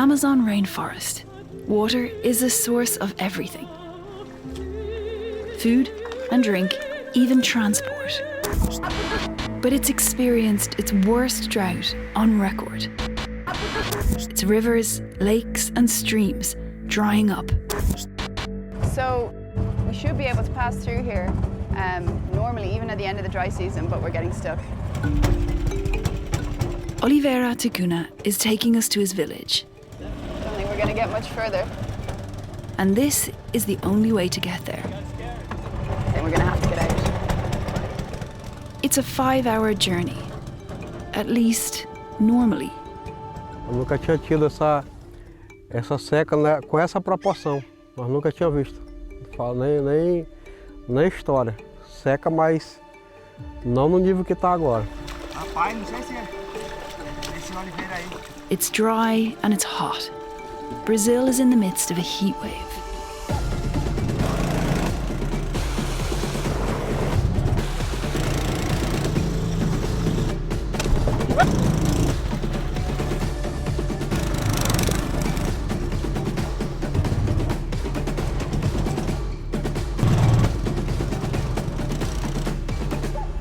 Amazon rainforest, water is a source of everything. Food and drink, even transport. But it's experienced its worst drought on record. Its rivers, lakes and streams drying up. So we should be able to pass through here normally, even at the end of the dry season, but we're getting stuck. Oliveira Tacuna is taking us to his village. Don't think we're going to get much further. And this is the only way to get there. Then we're going to have to get out. It's a 5-hour journey. At least, normally. Eu nunca tinha tido essa seca, né, com essa proporção. Nós nunca tinha visto. Nem história. Seca, mas não no nível que está agora. Rapaz, não sei se esse Oliveira aí. It's dry and it's hot. Brazil is in the midst of a heat wave.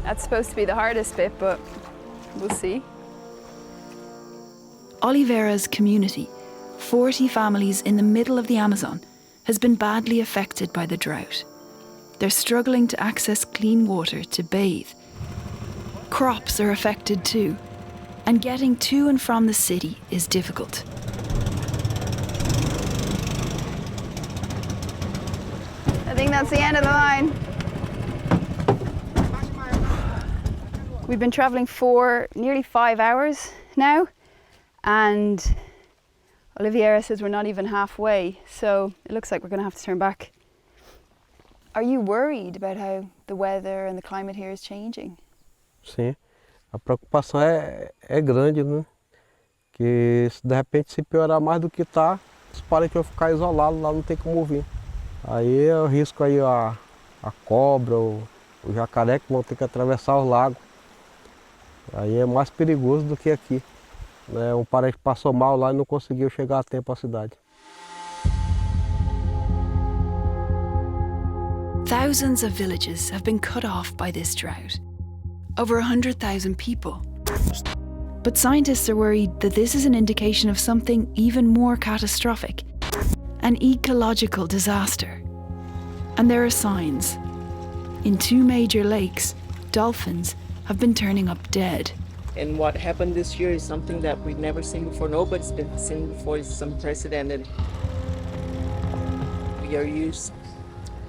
That's supposed to be the hardest bit, but we'll see. Oliveira's community, 40 families in the middle of the Amazon, has been badly affected by the drought. They're struggling to access clean water to bathe. Crops are affected too, and getting to and from the city is difficult. I think that's the end of the line. We've been travelling for nearly 5 hours now, and Oliveira says we're not even halfway, so it looks like we're going to have to turn back. Are you worried about how the weather and the climate here is changing? Sim, a preocupação é grande, né? Que se de repente se piorar mais do que está, os parentes vão ficar isolados, lá não tem como vir. Aí é o risco aí a cobra, o jacaré que vão ter que atravessar os lagos. Aí é mais perigoso do que aqui. Né? Um parente passou mal lá e não conseguiu chegar a tempo à cidade. Thousands of villages have been cut off by this drought. Over 100,000 people. But scientists are worried that this is an indication of something even more catastrophic, an ecological disaster. And there are signs. In 2 major lakes, dolphins have been turning up dead. And what happened this year is something that we've never seen before. Nobody's been seen before. It's unprecedented. We are used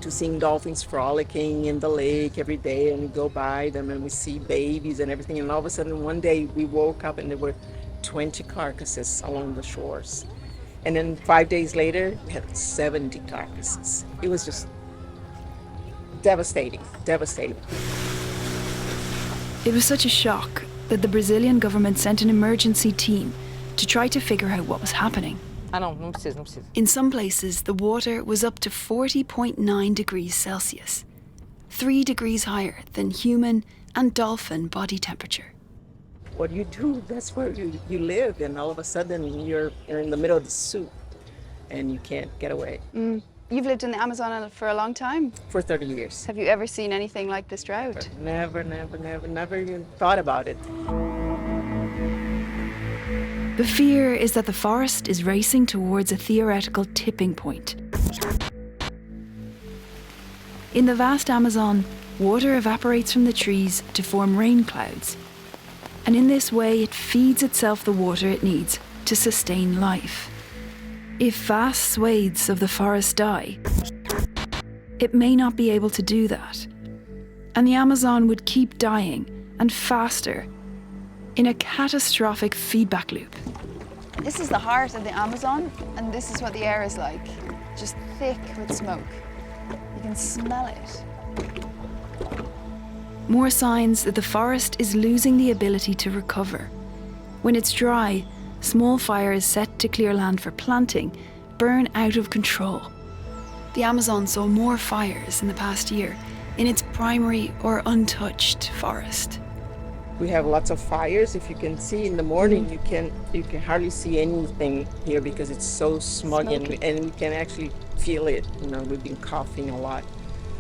to seeing dolphins frolicking in the lake every day, and we go by them and we see babies and everything. And all of a sudden, one day we woke up and there were 20 carcasses along the shores. And then 5 days later, we had 70 carcasses. It was just devastating, devastating. It was such a shock that the Brazilian government sent an emergency team to try to figure out what was happening. Não precisa. In some places, the water was up to 40.9 degrees Celsius, 3 degrees higher than human and dolphin body temperature. What you do, that's where you live, and all of a sudden you're in the middle of the soup and you can't get away. You've lived in the Amazon for a long time. For 30 years. Have you ever seen anything like this drought? Never even thought about it. The fear is that the forest is racing towards a theoretical tipping point. In the vast Amazon, water evaporates from the trees to form rain clouds. And in this way, it feeds itself the water it needs to sustain life. If vast swathes of the forest die, it may not be able to do that. And the Amazon would keep dying, and faster, in a catastrophic feedback loop. This is the heart of the Amazon, and this is what the air is like. Just thick with smoke. You can smell it. More signs that the forest is losing the ability to recover. When it's dry, small fires set to clear land for planting burn out of control. The Amazon saw more fires in the past year in its primary or untouched forest. We have lots of fires. If you can see in the morning, you can hardly see anything here because it's so smoggy, and we can actually feel it. You know, we've been coughing a lot.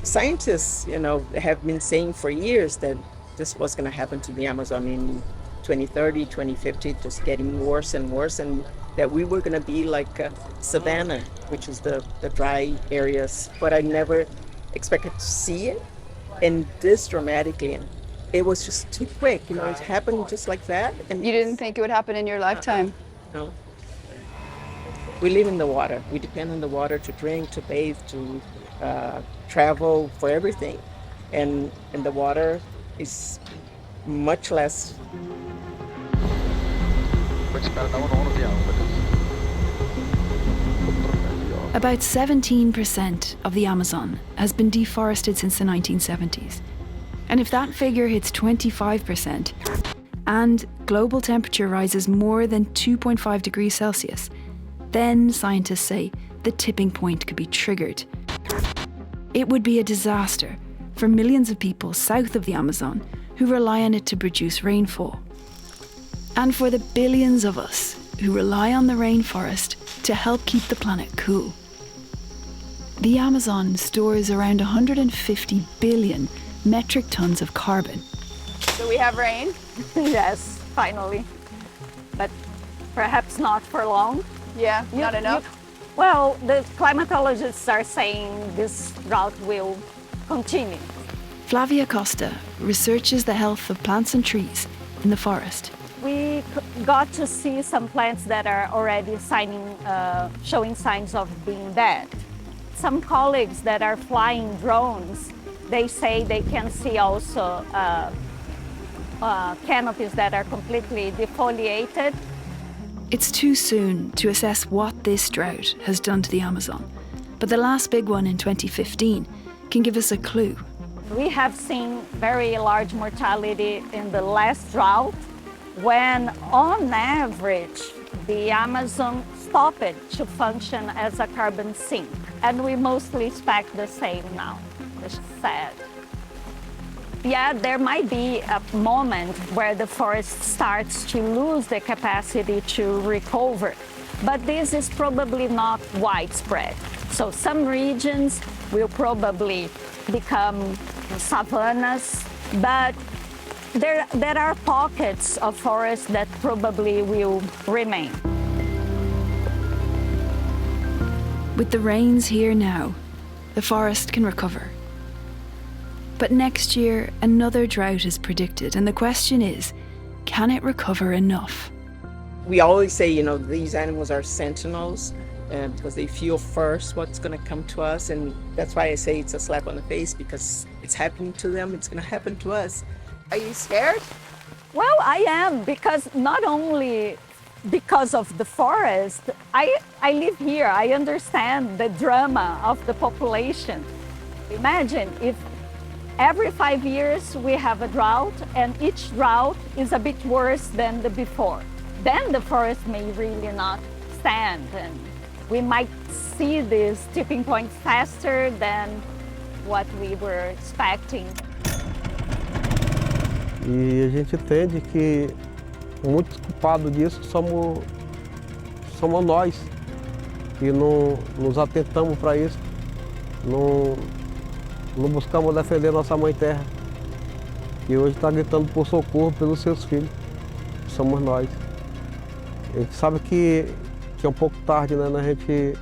Scientists, you know, have been saying for years that this was going to happen to the Amazon in 2030, 2050, just getting worse and worse, and that we were going to be like savanna, which is the dry areas. But I never expected to see it, and this dramatically. And it was just too quick, you know, it happened just like that. And You didn't think it would happen in your lifetime? no. We live in the water. We depend on the water to drink, to bathe, to travel, for everything. And the water is much less. About 17% of the Amazon has been deforested since the 1970s. And if that figure hits 25% and global temperature rises more than 2.5 degrees Celsius, then scientists say the tipping point could be triggered. It would be a disaster for millions of people south of the Amazon who rely on it to produce rainfall. And for the billions of us who rely on the rainforest to help keep the planet cool. The Amazon stores around 150 billion metric tons of carbon. Do we have rain? Yes, finally. But perhaps not for long. Yeah, not enough? Well, the climatologists are saying this drought will continue. Flavia Costa researches the health of plants and trees in the forest. We got to see some plants that are already showing signs of being dead. Some colleagues that are flying drones, they say they can see also canopies that are completely defoliated. It's too soon to assess what this drought has done to the Amazon, but the last big one in 2015 can give us a clue. We have seen very large mortality in the last drought when, on average, the Amazon stopped to function as a carbon sink. And we mostly expect the same now. It's sad. Yeah, there might be a moment where the forest starts to lose the capacity to recover, but this is probably not widespread. So some regions will probably become savannas, but there are pockets of forest that probably will remain. With the rains here now, the forest can recover. But next year, another drought is predicted, and the question is, can it recover enough? We always say, you know, these animals are sentinels because they feel first what's going to come to us, and that's why I say it's a slap on the face, because it's happening to them, it's going to happen to us. Are you scared? Well, I am, because not only because of the forest, I live here, I understand the drama of the population. Imagine if every 5 years we have a drought, and each drought is a bit worse than the before. Then the forest may really not stand, and we might see this tipping point faster than what we were expecting. E a gente entende que muitos culpados disso somos nós, que não nos atentamos para isso, não buscamos defender nossa mãe terra, que hoje está gritando por socorro pelos seus filhos, somos nós. A gente sabe que é um pouco tarde, né, a gente